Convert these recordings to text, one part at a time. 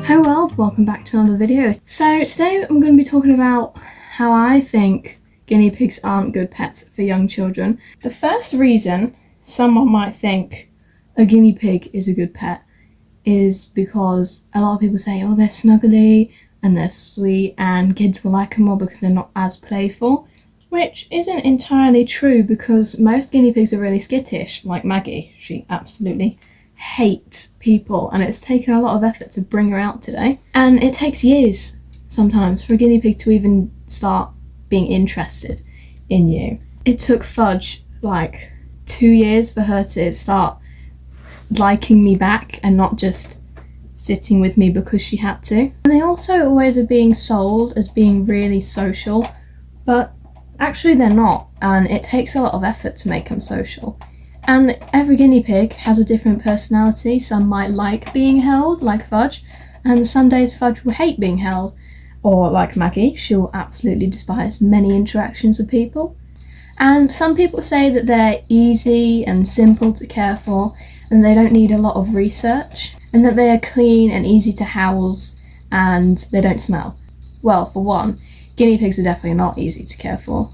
Hi world, welcome back to another video. So today I'm going to be talking about how I think guinea pigs aren't good pets for young children. The first reason someone might think a guinea pig is a good pet is because a lot of people say, oh, they're snuggly and they're sweet and kids will like them more because they're not as playful, which isn't entirely true because most guinea pigs are really skittish, like Maggie. She absolutely hates people and it's taken a lot of effort to bring her out today. And it takes years sometimes for a guinea pig to even start being interested in you. It took Fudge like 2 years for her to start liking me back and not just sitting with me because she had to. And they also always are being sold as being really social, but actually they're not, and it takes a lot of effort to make them social. And every guinea pig has a different personality. Some might like being held, like Fudge, and some days Fudge will hate being held. Or like Maggie, she'll absolutely despise many interactions with people. And some people say that they're easy and simple to care for, and they don't need a lot of research, and that they are clean and easy to house, and they don't smell. Well, for one, guinea pigs are definitely not easy to care for.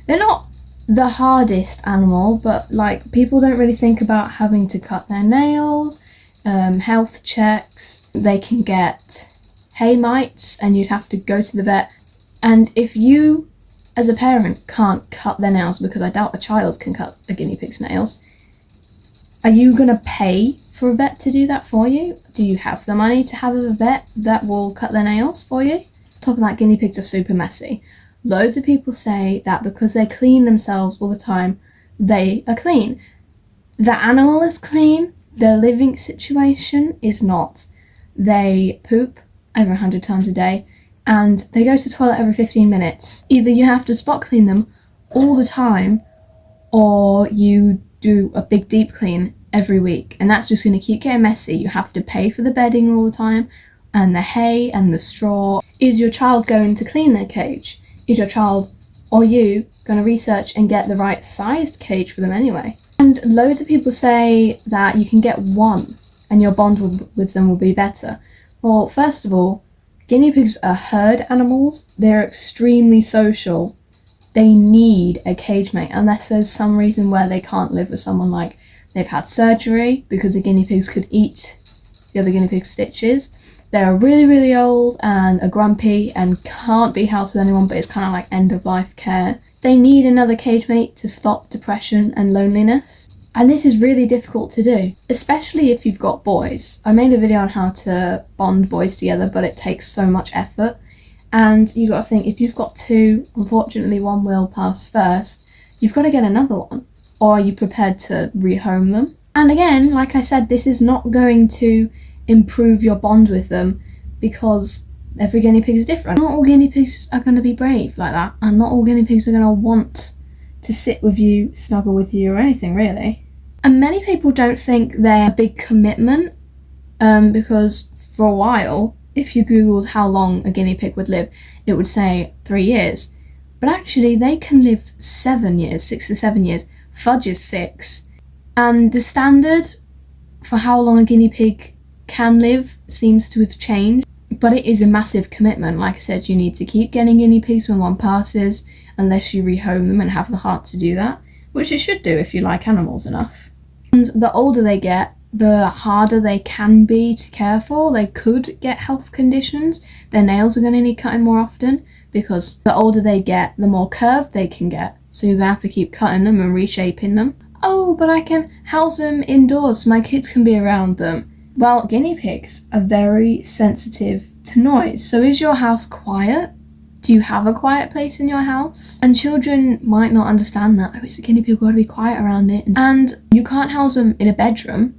They're not the hardest animal, but like people don't really think about having to cut their nails, health checks. They can get hay mites and you'd have to go to the vet. And if you as a parent can't cut their nails, because I doubt a child can cut a guinea pig's nails, are you gonna pay for a vet to do that for you? Do you have the money to have a vet that will cut their nails for you? On top of that, guinea pigs are super messy. Loads of people say that because they clean themselves all the time, they are clean. The animal is clean, their living situation is not. They poop over 100 times a day and they go to the toilet every 15 minutes. Either you have to spot clean them all the time or you do a big deep clean every week, and that's just going to keep getting messy. You have to pay for the bedding all the time and the hay and the straw. Is your child going to clean their cage? Is your child or you going to research and get the right sized cage for them anyway? And loads of people say that you can get one and your bond with them will be better. Well, first of all, guinea pigs are herd animals. They're extremely social. They need a cage mate unless there's some reason where they can't live with someone, like they've had surgery because the guinea pigs could eat the other guinea pig's stitches. They're really, really old and are grumpy and can't be housed with anyone, but it's kind of like end of life care. They need another cage mate to stop depression and loneliness. And this is really difficult to do, especially if you've got boys. I made a video on how to bond boys together, but it takes so much effort. And you've got to think, if you've got two, unfortunately one will pass first, you've got to get another one. Or are you prepared to rehome them? And again, like I said, this is not going to improve your bond with them because every guinea pig is different. Not all guinea pigs are going to be brave like that, and not all guinea pigs are going to want to sit with you, snuggle with you, or anything really. And many people don't think they're a big commitment because for a while, if you googled how long a guinea pig would live, it would say 3 years. But actually they can live 7 years, 6 to 7 years. Fudge is 6. And the standard for how long a guinea pig can live seems to have changed, but it is a massive commitment. Like I said, you need to keep getting guinea pigs when one passes, unless you rehome them and have the heart to do that, which you should do if you like animals enough. And the older they get, the harder they can be to care for. They could get health conditions. Their nails are going to need cutting more often because the older they get, the more curved they can get. So you're going to have to keep cutting them and reshaping them. Oh, but I can house them indoors so my kids can be around them. Well, guinea pigs are very sensitive to noise. So is your house quiet? Do you have a quiet place in your house? And children might not understand that. Oh, it's a guinea pig, we've got to be quiet around it. And you can't house them in a bedroom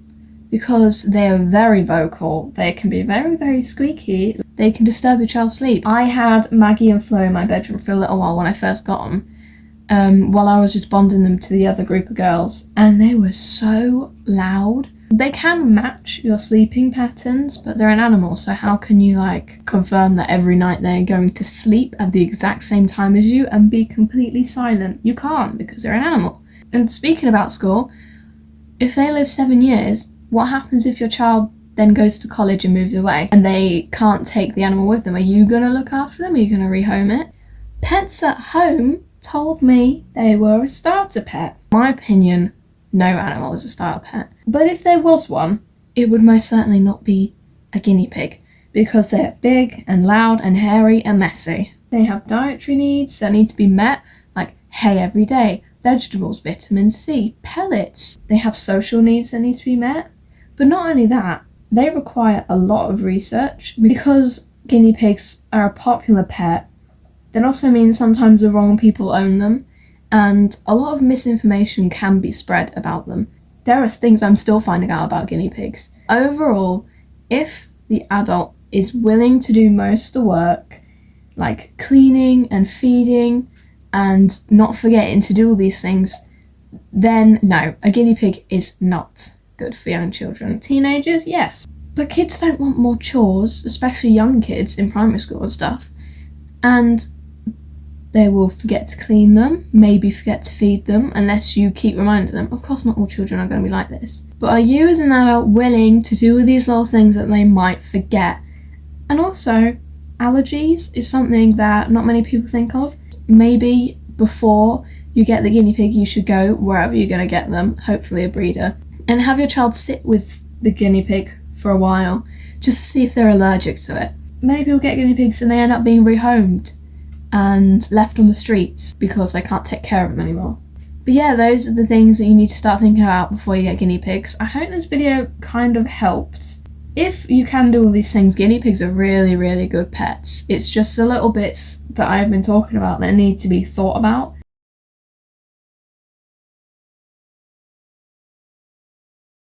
because they are very vocal. They can be very, very squeaky. They can disturb your child's sleep. I had Maggie and Flo in my bedroom for a little while when I first got them, while I was just bonding them to the other group of girls. And they were so loud. They can match your sleeping patterns, but they're an animal, so how can you confirm that every night they're going to sleep at the exact same time as you and be completely silent? You can't, because they're an animal. And speaking about school, if they live 7 years, what happens if your child then goes to college and moves away, and they can't take the animal with them. Are you going to look after them? Are you going to rehome it? Pets at Home told me they were a starter pet. In my opinion, no animal is a starter pet. But if there was one, it would most certainly not be a guinea pig, because they're big and loud and hairy and messy. They have dietary needs that need to be met, like hay every day, vegetables, vitamin C, pellets. They have social needs that need to be met. But not only that, they require a lot of research. Because guinea pigs are a popular pet, that also means sometimes the wrong people own them, and a lot of misinformation can be spread about them. There are things I'm still finding out about guinea pigs. Overall, if the adult is willing to do most of the work, like cleaning and feeding and not forgetting to do all these things, then no, a guinea pig is not good for young children. Teenagers, yes. But kids don't want more chores, especially young kids in primary school and stuff. And they will forget to clean them, maybe forget to feed them, unless you keep reminding them. Of course, not all children are going to be like this. But are you as an adult willing to do these little things that they might forget? And also, allergies is something that not many people think of. Maybe before you get the guinea pig, you should go wherever you're going to get them, hopefully a breeder, and have your child sit with the guinea pig for a while, just to see if they're allergic to it. Maybe you'll get guinea pigs and they end up being rehomed and left on the streets because they can't take care of them anymore. But yeah, those are the things that you need to start thinking about before you get guinea pigs. I hope this video kind of helped. If you can do all these things, guinea pigs are really, really good pets. It's just the little bits that I've been talking about that need to be thought about.